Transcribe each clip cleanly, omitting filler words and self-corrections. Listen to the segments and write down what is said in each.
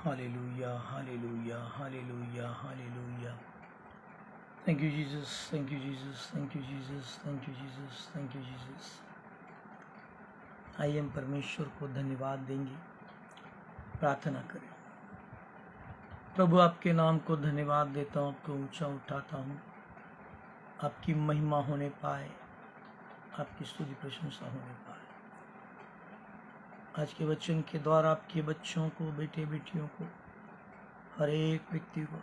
Hallelujah, hallelujah, hallelujah, hallelujah. Thank you, Jesus. Thank you, Jesus. Thank you, Jesus. Thank you, Jesus. Thank you, Jesus. आइए हम परमेश्वर को धन्यवाद देंगे, प्रार्थना करें। प्रभु, आपके नाम को धन्यवाद देता हूँ, आपको ऊंचा उठाता हूँ। आपकी महिमा होने पाए, आपकी स्तुति प्रशंसा होने पाए। आज के वचन के द्वारा आपके बच्चों को, बेटे बेटियों को, हर एक व्यक्ति को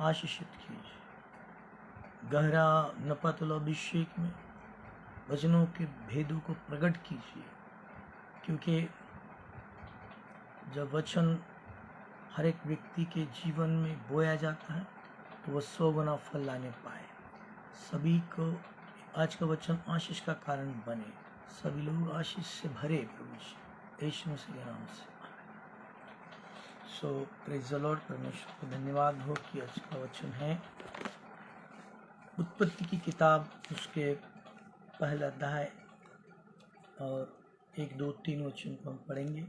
आशीषित कीजिए। गहरा नपतुल अभिषेक में वचनों के भेदों को प्रकट कीजिए, क्योंकि जब वचन हर एक व्यक्ति के जीवन में बोया जाता है तो वह 100 गुना फल लाने पाए। सभी को आज का वचन आशीष का कारण बने, सभी लोग आशीष से भरे प्रभु जी, यीशु मसीह के नाम से। सो प्रेज द लॉर्ड। परमेश्वर को धन्यवाद हो कि आज का वचन है उत्पत्ति की किताब, उसके पहला अध्याय और 1, 2, 3 वचन को हम पढ़ेंगे।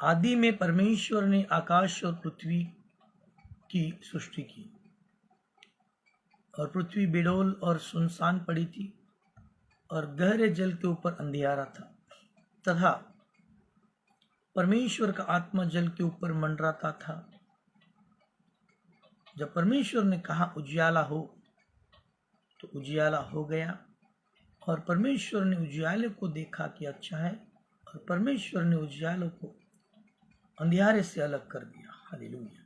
आदि में परमेश्वर ने आकाश और पृथ्वी की सृष्टि की, और पृथ्वी बेडौल और सुनसान पड़ी थी, और गहरे जल के ऊपर अंधियारा था, तथा परमेश्वर का आत्मा जल के ऊपर मंडराता था। जब परमेश्वर ने कहा उजियाला हो, तो उजियाला हो गया। और परमेश्वर ने उजियाले को देखा कि अच्छा है, और परमेश्वर ने उजियाले को अंधियारे से अलग कर दिया। हालेलुया।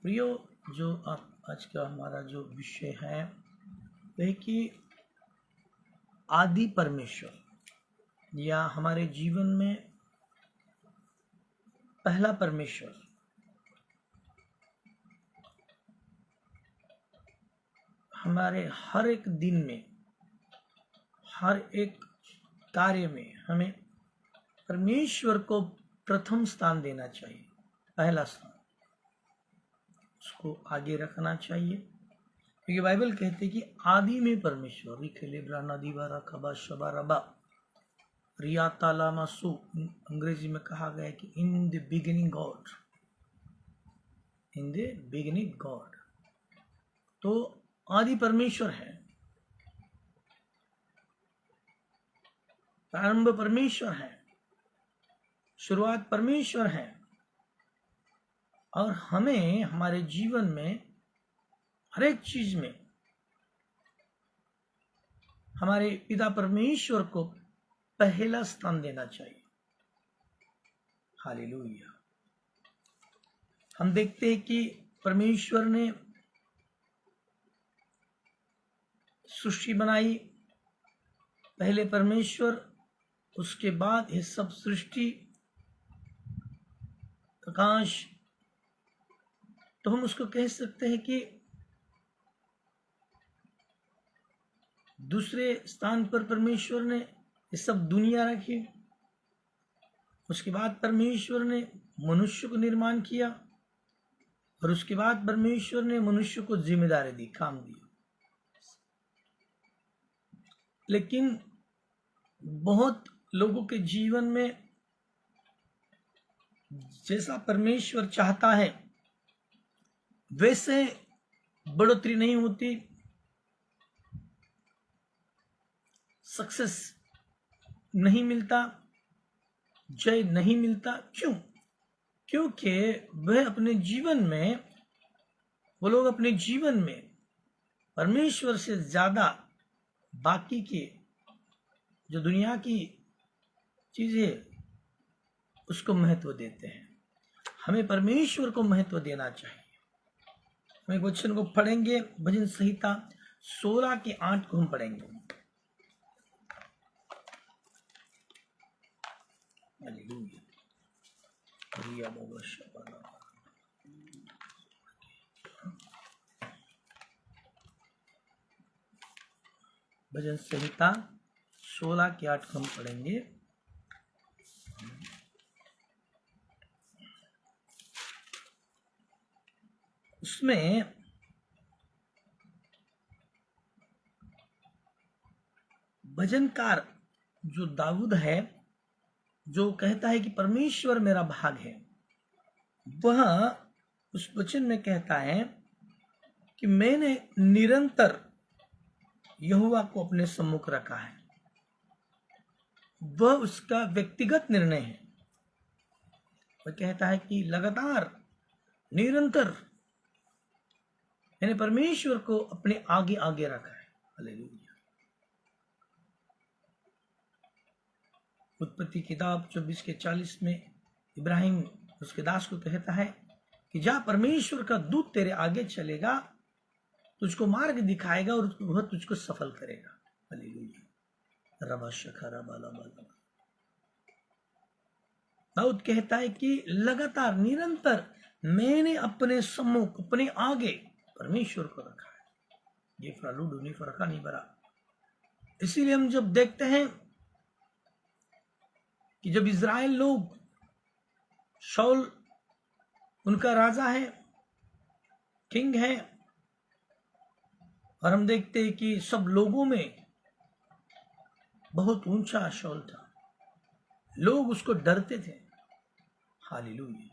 प्रियो, जो आज का हमारा जो विषय है वह कि आदि परमेश्वर, या हमारे जीवन में पहला परमेश्वर हमारे हर एक दिन में, हर एक कार्य में हमें परमेश्वर को प्रथम स्थान देना चाहिए, पहला स्थान उसको आगे रखना चाहिए। क्योंकि बाइबल कहते हैं कि आदि में परमेश्वर, रिया ताला मासु, अंग्रेजी में कहा गया है कि in the beginning God, in the beginning God. तो आदि परमेश्वर है, प्रारंभ परमेश्वर है, शुरुआत परमेश्वर है। और हमें हमारे जीवन में हर एक चीज में हमारे पिता परमेश्वर को पहला स्थान देना चाहिए। हालेलुया। हम देखते हैं कि परमेश्वर ने सृष्टि बनाई, पहले परमेश्वर, उसके बाद ये सब सृष्टि, प्रकाश, तो हम उसको कह सकते हैं कि दूसरे स्थान पर परमेश्वर ने ये सब दुनिया रखी। उसके बाद परमेश्वर ने मनुष्य को निर्माण किया, और उसके बाद परमेश्वर ने मनुष्य को जिम्मेदारी दी, काम दी। लेकिन बहुत लोगों के जीवन में जैसा परमेश्वर चाहता है वैसे बढ़ोतरी नहीं होती, सक्सेस नहीं मिलता, जय नहीं मिलता। क्यों? क्योंकि वह अपने जीवन में, वो लोग अपने जीवन में परमेश्वर से ज्यादा बाकी के जो दुनिया की चीजें उसको महत्व देते हैं। हमें परमेश्वर को महत्व देना चाहिए। हम एक वचन को पढ़ेंगे, भजन संहिता 16 के 8 को हम पढ़ेंगे। भजन संहिता 16 के 8 को हम पढ़ेंगे। उसमें भजनकार जो दाऊद है जो कहता है कि परमेश्वर मेरा भाग है, वह उस वचन में कहता है कि मैंने निरंतर यहोवा को अपने सम्मुख रखा है। वह उसका व्यक्तिगत निर्णय है। वह कहता है कि लगातार, निरंतर मैंने परमेश्वर को अपने आगे आगे रखा है। हालेलुया। उत्पत्ति किताब 24:40 में इब्राहिम उसके दास को कहता है कि जा, परमेश्वर का दूत तेरे आगे चलेगा, तुझको मार्ग दिखाएगा और वह तुझको सफल करेगा। हालेलुया। रबा शखरा बाला बाला। दाऊद कहता है कि लगातार, निरंतर मैंने अपने सम्मुख, अपने आगे परमेश्वर को रखा है। ये फ्रालूडू नहीं फरका नहीं बरा। इसीलिए हम जब देखते हैं कि जब इज़राइल लोग, शाऊल उनका राजा है, किंग है, और हम देखते हैं कि सब लोगों में बहुत ऊंचा शाऊल था, लोग उसको डरते थे। हालेलुया।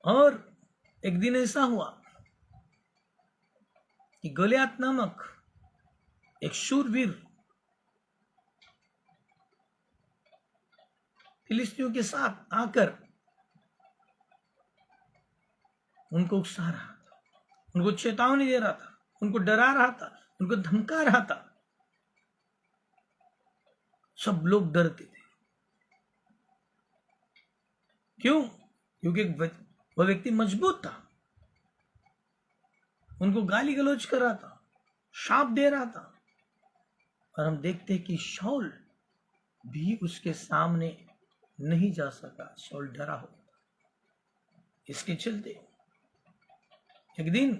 और एक दिन ऐसा हुआ कि गोलियत नामक एक शूरवीर फिलिस्तीनियों के साथ आकर उनको उकसा रहा था, उनको चेतावनी दे रहा था, उनको डरा रहा था, उनको धमका रहा था। सब लोग डरते थे। क्यों? क्योंकि वह व्यक्ति मजबूत था, उनको गाली गलौज कर रहा था, शाप दे रहा था। और हम देखते हैं कि शाऊल भी उसके सामने नहीं जा सका। शाऊल डरा हुआ था। इसके चलते एक दिन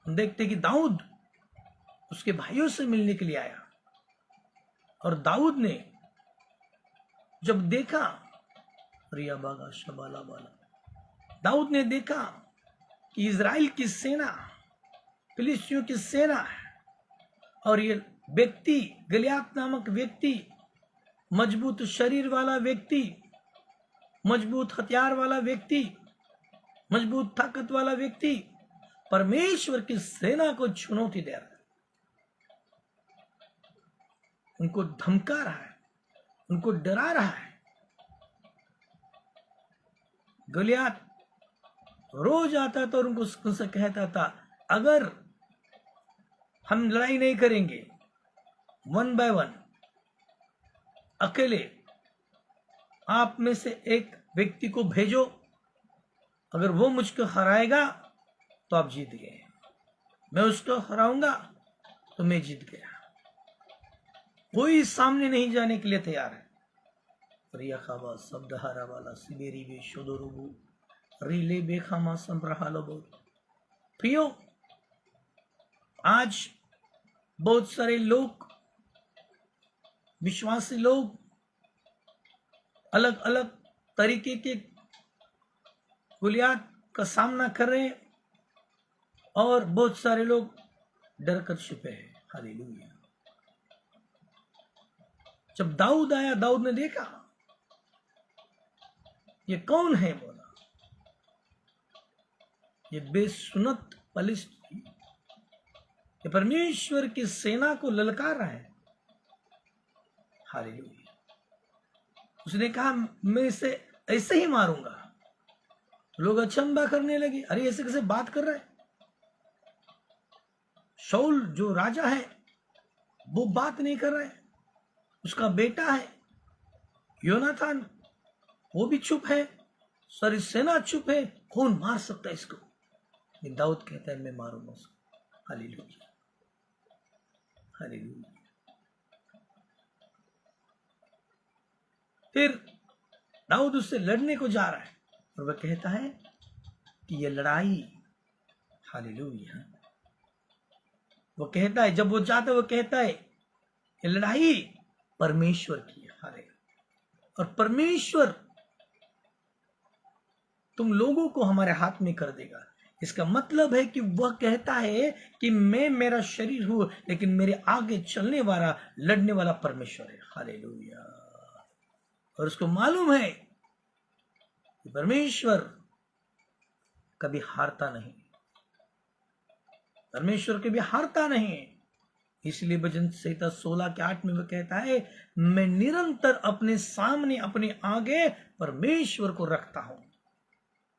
हम देखते कि दाऊद उसके भाइयों से मिलने के लिए आया, और दाऊद ने जब देखा, रिया बागा शबाला बाला, दाऊद ने देखा कि इज़राइल की सेना, फिलिस्तीनियों की सेना है, और ये व्यक्ति, गलियात नामक व्यक्ति, मजबूत शरीर वाला व्यक्ति, मजबूत हथियार वाला व्यक्ति, मजबूत ताकत वाला व्यक्ति परमेश्वर की सेना को चुनौती दे रहा है, उनको धमका रहा है, उनको डरा रहा है। गोलियत रोज आता था और उनसे कहता था, अगर हम लड़ाई नहीं करेंगे, 1 by 1, अकेले आप में से एक व्यक्ति को भेजो, अगर वो मुझको हराएगा तो आप जीत गए, मैं उसको हराऊंगा तो मैं जीत गया। कोई सामने नहीं जाने के लिए तैयार है। रिया खाबा शब्द हारा वाला सिबेरी बे शोदोरुबु रिले बेखामा संप्रहालोबो। प्रियो, आज बहुत सारे लोग, विश्वासी लोग, अलग अलग तरीके के गोलियत का सामना कर रहे हैं, और बहुत सारे लोग डर कर छुपे हैं। हालेलुया। जब दाऊद आया, दाऊद ने देखा ये कौन है, बोला ये बेसुनत पलिश्ती, ये परमेश्वर की सेना को ललकार रहा है। हालेलुया। उसने कहा, मैं इसे ऐसे ही मारूंगा। लोग अचंभा करने लगे, अरे ऐसे कैसे बात कर रहा है? शाऊल जो राजा है वो बात नहीं कर रहा है, उसका बेटा है योनाथान, वो भी चुप है, सारी सेना चुप है, कौन मार सकता है इसको? दाऊद कहता है, मैं मारूंगा उसको। Hallelujah, hallelujah. फिर दाऊद उससे लड़ने को जा रहा है, और वह कहता है कि यह लड़ाई, हालेलुया, वो कहता है, जब वो जाता है वो कहता है ये लड़ाई परमेश्वर की है। हालेलुया। और परमेश्वर तुम लोगों को हमारे हाथ में कर देगा। इसका मतलब है कि वह कहता है कि मैं मेरा शरीर हूं, लेकिन मेरे आगे चलने वाला, लड़ने वाला परमेश्वर है। हालेलुया। और उसको मालूम है कि परमेश्वर कभी हारता नहीं, परमेश्वर कभी हारता नहीं। इसलिए भजन संहिता 16:8 में वह कहता है, मैं निरंतर अपने सामने, अपने आगे परमेश्वर को रखता हूं,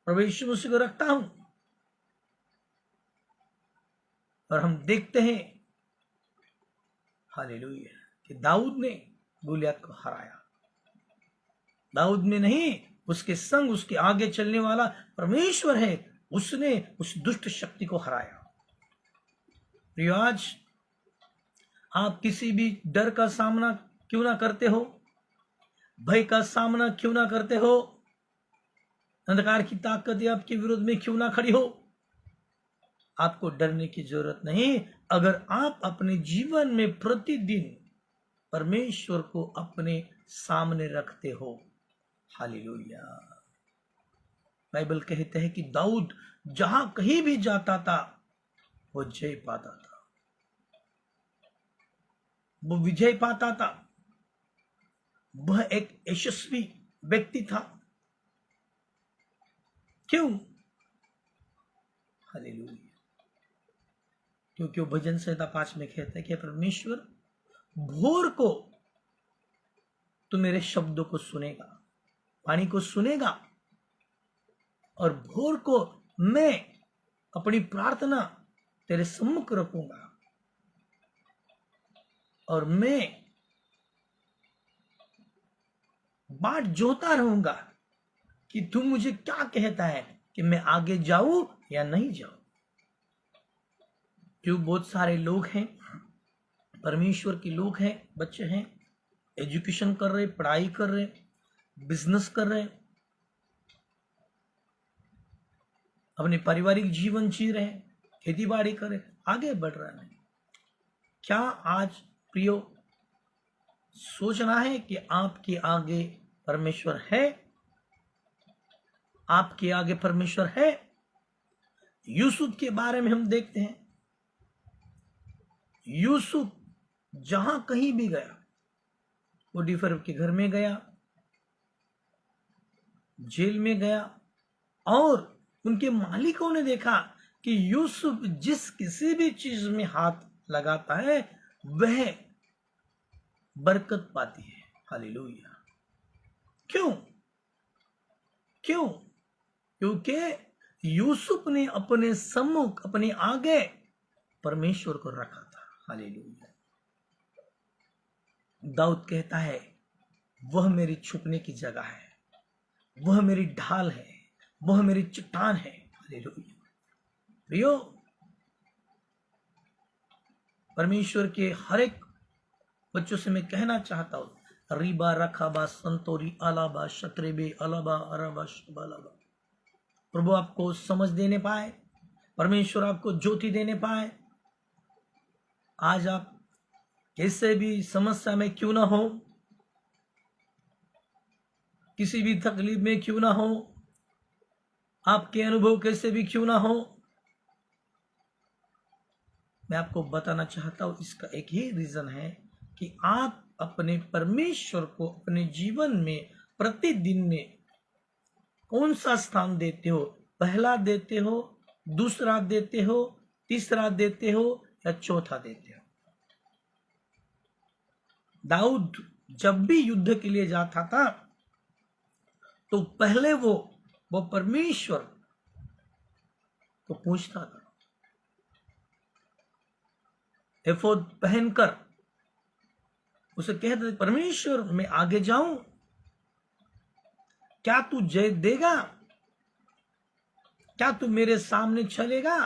परमेश्वर उसी को रखता हूं। और हम देखते हैं हालेलुया कि दाऊद ने गोलियत को हराया। दाऊद में नहीं, उसके संग, उसके आगे चलने वाला परमेश्वर है, उसने उस दुष्ट शक्ति को हराया। प्रियो, आज आप किसी भी डर का सामना क्यों ना करते हो, भय का सामना क्यों ना करते हो, अंधकार की ताकत आपके विरोध में क्यों ना खड़ी हो, आपको डरने की जरूरत नहीं। अगर आप अपने जीवन में प्रतिदिन परमेश्वर को अपने सामने रखते हो। हालेलुया। बाइबल कहते हैं कि दाऊद जहां कहीं भी जाता था वो जय पाता था, वो विजय पाता था, वह एक यशस्वी व्यक्ति था। क्यों? हालेलुया। क्योंकि वो भजन संहिता 5 में कहता है कि परमेश्वर, भोर को तू मेरे शब्दों को सुनेगा, वाणी को सुनेगा, और भोर को मैं अपनी प्रार्थना तेरे सम्मुख रखूंगा, और मैं बाट जोता रहूंगा कि तू मुझे क्या कहता है, कि मैं आगे जाऊं या नहीं जाऊं। क्यों? बहुत सारे लोग हैं, परमेश्वर के लोग हैं, बच्चे हैं, एजुकेशन कर रहे, पढ़ाई कर रहे, बिजनेस कर रहे, अपने पारिवारिक जीवन जी रहे, खेती बाड़ी कर रहे, आगे बढ़ रहा है। क्या आज प्रियो सोचना है कि आपके आगे परमेश्वर है? आपके आगे परमेश्वर है। यूसुफ के बारे में हम देखते हैं, यूसुफ जहां कहीं भी गया, पोटीफर के घर में गया, जेल में गया, और उनके मालिकों ने देखा कि यूसुफ जिस किसी भी चीज में हाथ लगाता है वह बरकत पाती है। हालेलुया। क्यों? क्यों? क्योंकि यूसुफ ने अपने सम्मुख, अपने आगे परमेश्वर को रखा था। हालेलुया। दाऊद कहता है, वह मेरी छुपने की जगह है, वह मेरी ढाल है, वह मेरी चट्टान है। हालेलुया। प्रियो, परमेश्वर के हर एक बच्चों से मैं कहना चाहता हूं, रीबा रखाबा संतोरी अलाबा शत्रेबे अलाबा अराबा शबालाबा। प्रभु आपको समझ देने पाए, परमेश्वर आपको ज्योति देने पाए। आज आप कैसे भी समस्या में क्यों ना हो, किसी भी तकलीफ में क्यों ना हो, आपके अनुभव कैसे भी क्यों ना हो, मैं आपको बताना चाहता हूं, इसका एक ही रीजन है कि आप अपने परमेश्वर को अपने जीवन में प्रतिदिन में कौन सा स्थान देते हो। पहला देते हो, दूसरा देते हो, तीसरा देते हो, या चौथा देते हो। दाऊद जब भी युद्ध के लिए जाता था तो पहले वो परमेश्वर को पूछता था, एफोद पहनकर उसे कहते थे, परमेश्वर मैं आगे जाऊं, क्या तू जय देगा? क्या तू मेरे सामने चलेगा?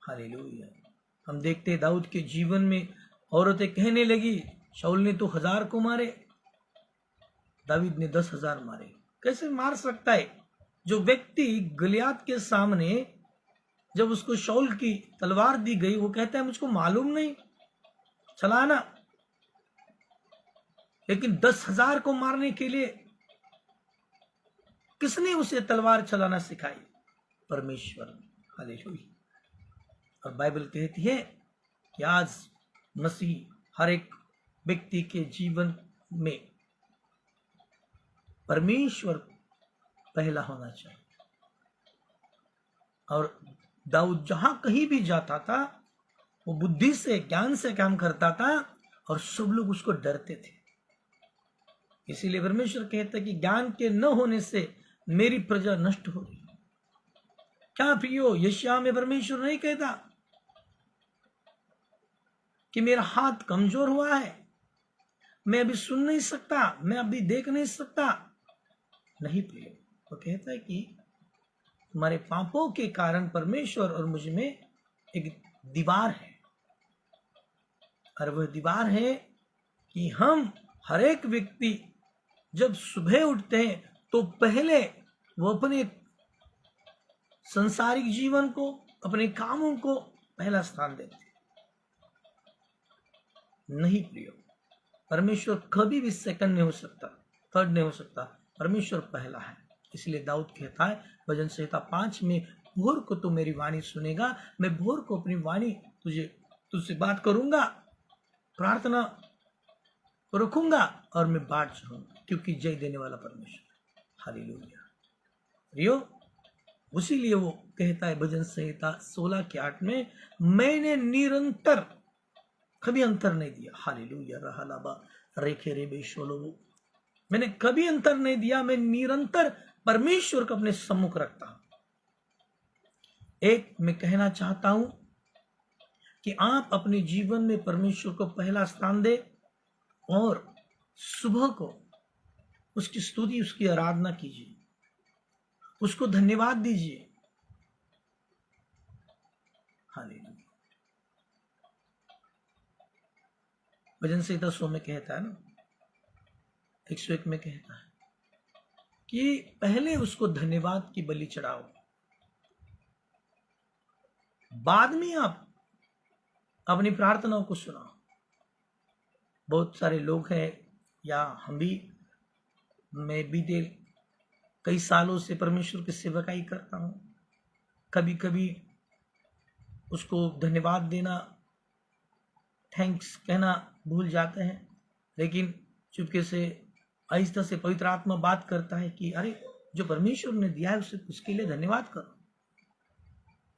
हालेलुया। हम देखते हैं दाऊद के जीवन में औरतें कहने लगी, शाऊल ने तो 1000 को मारे, दाऊद ने 10,000 मारे। कैसे मार सकता है? जो व्यक्ति गलियात के सामने, जब उसको शाऊल की तलवार दी गई, वो कहता है मुझको मालूम नहीं, चलाना। लेकिन 10,000 को मारने के लिए किसने उसे तलवार चलाना सिखाई? परमेश्वर। हालेलुया। और बाइबल कहती है कि आज मसीह हर एक व्यक्ति के जीवन में परमेश्वर पहला होना चाहिए। और दाऊद जहां कहीं भी जाता था वो बुद्धि से, ज्ञान से काम करता था और सब लोग उसको डरते थे। इसीलिए परमेश्वर कहता है कि ज्ञान के न होने से मेरी प्रजा नष्ट हो रही। क्या प्रियो, यशायाह में परमेश्वर नहीं कहता कि मेरा हाथ कमजोर हुआ है, मैं अभी सुन नहीं सकता, मैं अभी देख नहीं सकता? नहीं प्रियो, वो कहता है कि तुम्हारे पापों के कारण परमेश्वर और मुझ में एक दीवार है। और वह दीवार है कि हम हर एक व्यक्ति जब सुबह उठते हैं तो पहले वो अपने संसारिक जीवन को, अपने कामों को पहला स्थान देते हैं। नहीं प्रियो, परमेश्वर कभी भी सेकंड नहीं हो सकता, थर्ड नहीं हो सकता, परमेश्वर पहला है। इसलिए दाऊद कहता है भजन संहिता 5 में, भोर को तो मेरी वाणी सुनेगा, मैं भोर को अपनी वाणी तुझसे बात करूंगा, प्रार्थना रखूंगा और मैं बाट चढ़ूंगा, क्योंकि जय देने वाला परमेश्वर। हालेलुया। प्रियो, उसीलिए वो कहता है भजन संहिता 16 के 8 में, मैंने निरंतर कभी अंतर नहीं दिया। हालेलुया। रहलाबा रेखे रे बेशोलो, मैंने कभी अंतर नहीं दिया, मैं निरंतर परमेश्वर को अपने सम्मुख रखता हूं। एक मैं कहना चाहता हूं कि आप अपने जीवन में परमेश्वर को पहला स्थान दे और सुबह को उसकी स्तुति, उसकी आराधना कीजिए, उसको धन्यवाद दीजिए। हालेलुया। भजन संहिता 100 में कहता है ना, 101 में कहता है कि पहले उसको धन्यवाद की बलि चढ़ाओ, बाद में आप अपनी प्रार्थनाओं को सुनाओ। बहुत सारे लोग हैं, या हम भी, मैं बीते कई सालों से परमेश्वर की सेवकाई करता हूं, कभी कभी उसको धन्यवाद देना, थैंक्स कहना भूल जाते हैं, लेकिन चुपके से आहिस्ता से पवित्र आत्मा बात करता है कि अरे, जो परमेश्वर ने दिया है उसके लिए धन्यवाद करो,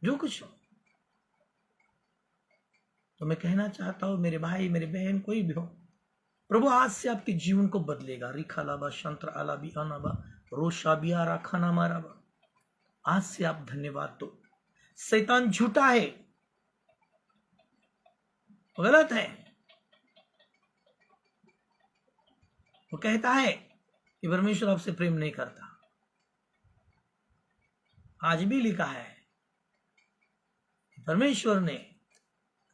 जो कुछ हो। तो मैं कहना चाहता हूं, मेरे भाई, मेरे बहन, कोई भी हो, प्रभु आज से आपके जीवन को बदलेगा। रिखालाबा शंत्र आलाबी अनाबा रोशाबिया राखाना माराबा। आज से आप धन्यवाद दो। शैतान झूठा है, गलत है। वो कहता है कि परमेश्वर आपसे प्रेम नहीं करता। आज भी लिखा है, परमेश्वर ने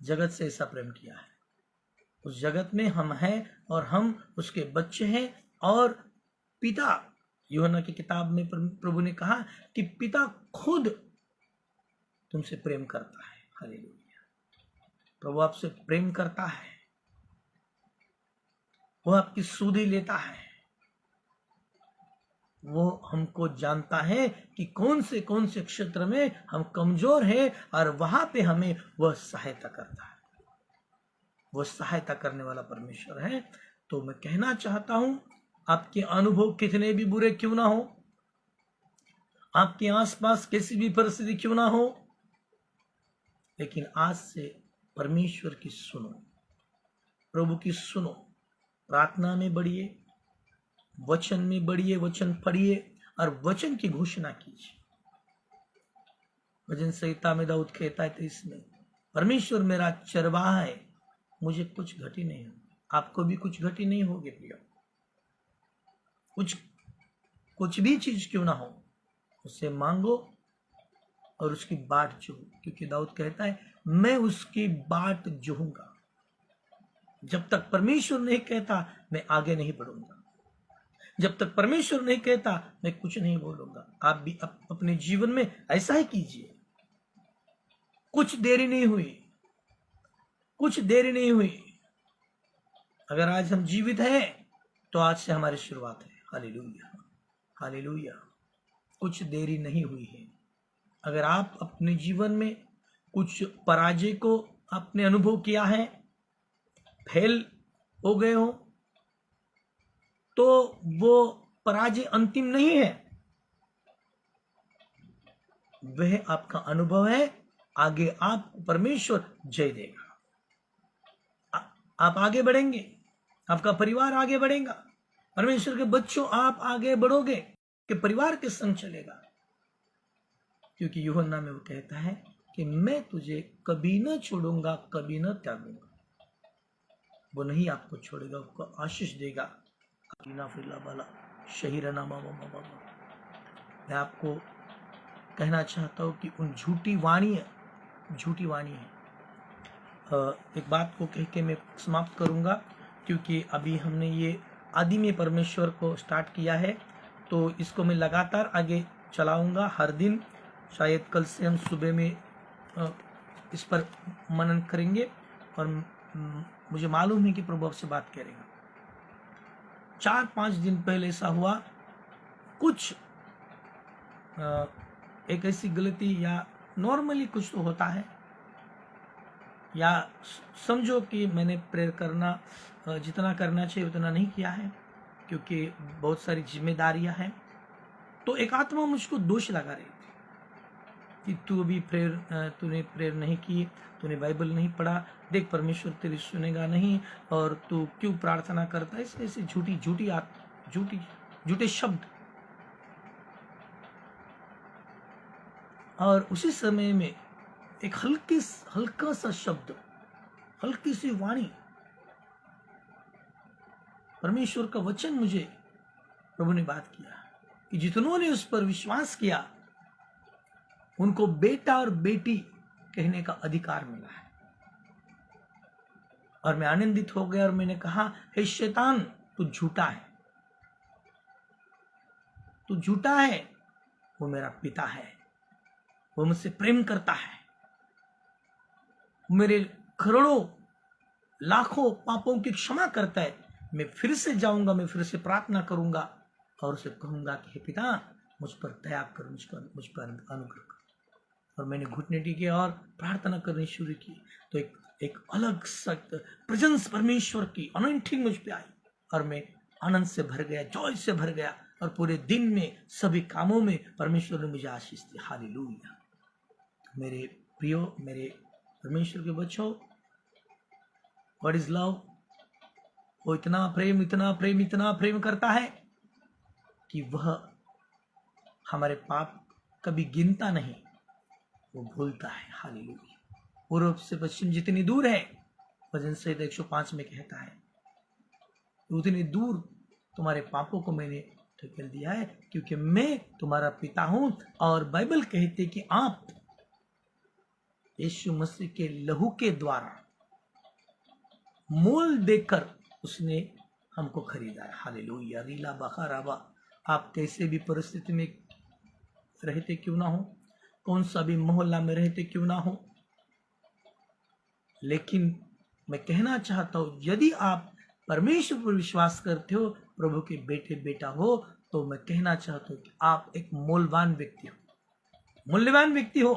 जगत से ऐसा प्रेम किया है, उस जगत में हम हैं और हम उसके बच्चे हैं। और पिता, यूहन्ना की किताब में प्रभु ने कहा कि पिता खुद तुमसे प्रेम करता है। हालेलुया। प्रभु आपसे प्रेम करता है, वो आपकी सुधि लेता है, वो हमको जानता है कि कौन से क्षेत्र में हम कमजोर हैं और वहां पे हमें वह सहायता करता है। वो सहायता करने वाला परमेश्वर है। तो मैं कहना चाहता हूं, आपके अनुभव कितने भी बुरे क्यों ना हो, आपके आसपास कैसी भी परिस्थिति क्यों ना हो, लेकिन आज से परमेश्वर की सुनो, प्रभु की सुनो, प्रार्थना में बढ़िए, वचन में बढ़िए, वचन पढ़िए और वचन की घोषणा कीजिए। भजन संहिता में दाऊद कहता है 23 में, परमेश्वर मेरा चरवाहा है, मुझे कुछ घटी नहीं हो। आपको भी कुछ घटी नहीं होगी प्रिय। कुछ भी चीज क्यों ना हो, उससे मांगो और उसकी बाट जोहो, क्योंकि दाऊद कहता है मैं उसकी बाट जोहूंगा। जब तक परमेश्वर नहीं कहता मैं आगे नहीं बढ़ूंगा, जब तक परमेश्वर नहीं कहता मैं कुछ नहीं बोलूंगा। आप भी अपने जीवन में ऐसा ही कीजिए। कुछ देरी नहीं हुई, कुछ देरी नहीं हुई। अगर आज हम जीवित हैं तो आज से हमारी शुरुआत है। Hallelujah, hallelujah. कुछ देरी नहीं हुई है। अगर आप अपने जीवन में कुछ पराजय को आपने अनुभव किया है, फेल हो गए हो, तो वो पराजय अंतिम नहीं है, वह आपका अनुभव है। आगे आप परमेश्वर जय देगा। आप आगे बढ़ेंगे, आपका परिवार आगे बढ़ेगा। परमेश्वर के बच्चों, आप आगे बढ़ोगे कि परिवार के संग चलेगा, क्योंकि यूहन्ना में वो कहता है कि मैं तुझे कभी न छोड़ूंगा, कभी न त्यागूंगा। वो नहीं आपको छोड़ेगा, आपको आशीष देगा। मैं आपको कहना चाहता हूँ कि उन झूठी वाणी है। एक बात को कह के मैं समाप्त करूंगा, क्योंकि अभी हमने ये आदि में परमेश्वर को स्टार्ट किया है, तो इसको मैं लगातार आगे चलाऊंगा हर दिन। शायद कल से हम सुबह में इस पर मनन करेंगे, और मुझे मालूम है कि प्रभु आपसे बात करेगा। 4-5 दिन पहले ऐसा हुआ, कुछ एक ऐसी गलती, या नॉर्मली कुछ तो होता है, या समझो कि मैंने प्रेयर करना जितना करना चाहिए उतना नहीं किया है, क्योंकि बहुत सारी जिम्मेदारियां हैं। तो एक आत्मा मुझको दोष लगा रही थी कि तू अभी तूने प्रेयर नहीं की, तूने बाइबल नहीं पढ़ा, देख परमेश्वर तेरी सुनेगा नहीं, और तू क्यों प्रार्थना करता है। ऐसे झूठे शब्द। और उसी समय में एक हल्का सा शब्द, हल्की सी वाणी, परमेश्वर का वचन मुझे प्रभु ने बात किया कि जितनों ने उस पर विश्वास किया उनको बेटा और बेटी कहने का अधिकार मिला है। और मैं आनंदित हो गया, और मैंने कहा, हे शैतान, तू झूठा है, वो मेरा पिता है, वो मुझसे प्रेम करता है, मेरे करोड़ों लाखों पापों की क्षमा करता है। मैं फिर से जाऊंगा, मैं फिर से प्रार्थना करूंगा और उसे कहूंगा कि हे पिता, मुझ पर दया कर, मुझ पर अनुग्रह कर। और मैंने घुटने टेके और प्रार्थना करनी शुरू की, तो एक अलग सख्त प्रेजेंस परमेश्वर की अनॉइंटिंग मुझ पे आई, और मैं आनंद से भर गया, जॉय से भर गया, और पूरे दिन में सभी कामों में परमेश्वर ने मुझे आशीष दी। हालेलुया। मेरे प्रियो, मेरे परमेश्वर के बच्चों, व्हाट इज लव? वो इतना प्रेम करता है कि वह हमारे पाप कभी गिनता नहीं, वो भूलता है। हालेलुया। पूर्व से पश्चिम जितनी दूर है, भजन संहिता 105 में कहता है, उतनी दूर तुम्हारे पापों को मैंने ढकेल दिया है, क्योंकि मैं तुम्हारा पिता हूं। और बाइबल कहती कि आप यीशु मसीह के लहू के द्वारा मोल देकर उसने हमको खरीदा है। हालेलुया। रीला बखाराबा। आप कैसे भी परिस्थिति में रहते क्यों ना हो, कौन सा भी मोहल्ला में रहते क्यों ना हो, लेकिन मैं कहना चाहता हूं, यदि आप परमेश्वर पर विश्वास करते हो, प्रभु के बेटा हो, तो मैं कहना चाहता हूं कि आप एक मूल्यवान व्यक्ति हो,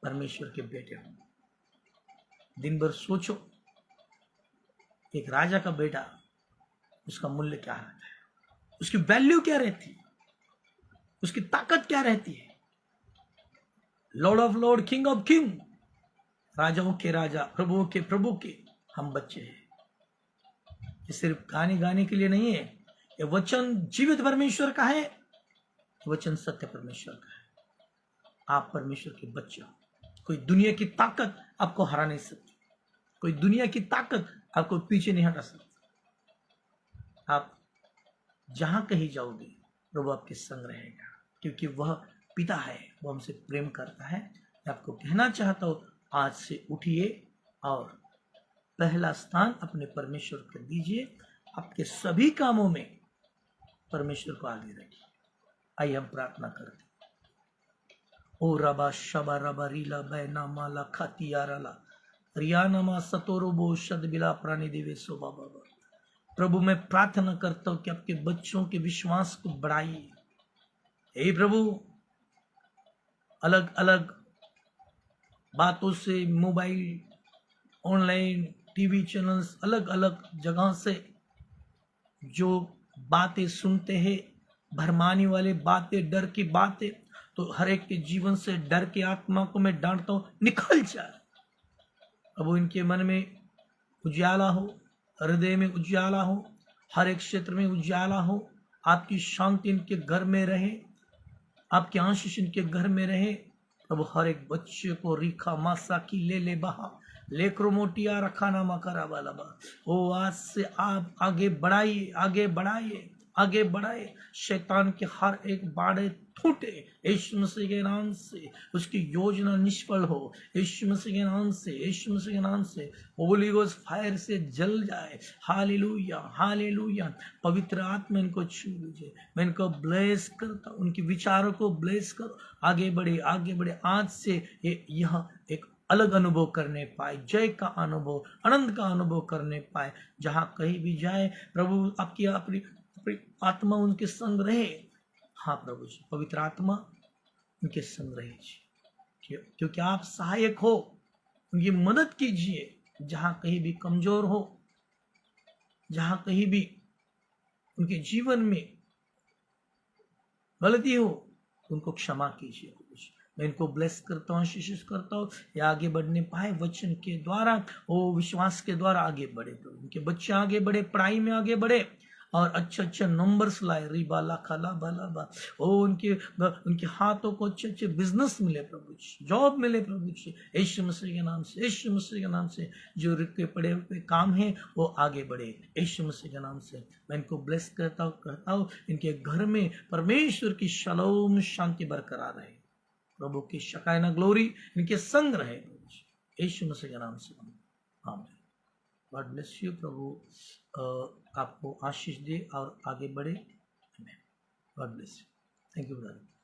परमेश्वर के बेटे हो। दिन भर सोचो, एक राजा का बेटा, उसका मूल्य क्या रहता है, उसकी वैल्यू क्या रहती है, उसकी ताकत क्या रहती है। Lord of Lord, king of king, राजाओं के राजा, प्रभुओं के प्रभु के हम बच्चे हैं। ये सिर्फ गाने के लिए नहीं है, ये वचन जीवित परमेश्वर का है, वचन सत्य परमेश्वर का है। आप परमेश्वर के बच्चे हो। कोई दुनिया की ताकत आपको हरा नहीं सकती, कोई दुनिया की ताकत आपको पीछे नहीं हटा सकती। आप जहां कहीं जाओगे, प्रभु आपके संग रहेगा, क्योंकि वह पिता है, वो हमसे प्रेम करता है। मैं आपको कहना चाहता हूं, आज से उठिए और पहला स्थान अपने परमेश्वर को दीजिए। आपके सभी कामों में परमेश्वर को आगे रखिए। आइए हम प्रार्थना करते। ओ रबा शबा रबा रीला बैना माला खातियारला रियानमा सतोरोबो शदबिला प्राणी देवे सो बाबा। प्रभु, मैं प्रार्थना करता हूं कि आपके बच्चों के विश्वास को बढ़ाइए। हे प्रभु, अलग अलग बातों से, मोबाइल, ऑनलाइन, टीवी चैनल्स, अलग अलग जगह से जो बातें सुनते हैं, भरमाने वाले बातें, डर की बातें, तो हर एक के जीवन से डर की आत्मा को मैं डांटता हूं, निकल जाए। अब वो इनके मन में उजाला हो, हृदय में उजाला हो, हर एक क्षेत्र में उजाला हो। आपकी शांति इनके घर में रहे, आपके आशीष इनके घर में रहे। प्रभु हर एक बच्चे को रिखा मासा की ले बहा ले क्रोमोटिया रखा ना मकरा वाला बा। ओ आज से आप आगे बढ़ाइए, आगे बढ़ाइए, आगे बढ़ाए। शैतान के हर एक बाड़े टूटे यीशु मसीह के नाम से, उसकी योजना निष्फल हो यीशु मसीह के नाम से, यीशु मसीह के नाम से। होली गोस्ट फायर से जल जाए। Hallelujah, hallelujah. पवित्र आत्मा इनको छू लीजिए। मैं इनको ब्लेस करता हूं, उनके विचारों को ब्लेस करो। आगे बढ़े, आगे बढ़े। आज से यह एक अलग अनुभव करने पाए, जय का अनुभव, आनंद का अनुभव करने पाए। जहां कहीं भी जाए प्रभु आपकी अपनी आत्मा उनके संग रहे। हाँ प्रभु जी, पवित्र आत्मा उनके संग रहे जी, क्योंकि आप सहायक हो। उनकी मदद कीजिए जहां कहीं भी कमजोर हो, जहां कहीं भी उनके जीवन में गलती हो, उनको क्षमा कीजिए। मैं इनको ब्लेस करता हूँ, आशीष करता हूँ, ये आगे बढ़ने पाए वचन के द्वारा, वो विश्वास के द्वारा आगे बढ़े। तो उनके बच्चे आगे बढ़े, पढ़ाई में आगे बढ़े और अच्छे अच्छे नंबर्स लाए। रिबा ला खाला बाला बा। ओ उनके हाथों को अच्छे अच्छे बिजनेस मिले प्रभु जी, जॉब मिले प्रभु जी, यीशु मसीह के नाम से, यीशु मसीह के नाम से। जो रुके पड़े हुए काम है वो आगे बढ़े यीशु मसीह के नाम से। मैं इनको ब्लेस करता हूँ, कहता हूँ इनके घर में परमेश्वर की शलोम शांति बरकरार रहे। प्रभु की शकायना ग्लोरी इनके संग रहे यीशु मसीह के नाम से, आमीन। God bless you. प्रभु आपको आशीष दे और आगे बढ़े। God bless you. Thank you brother.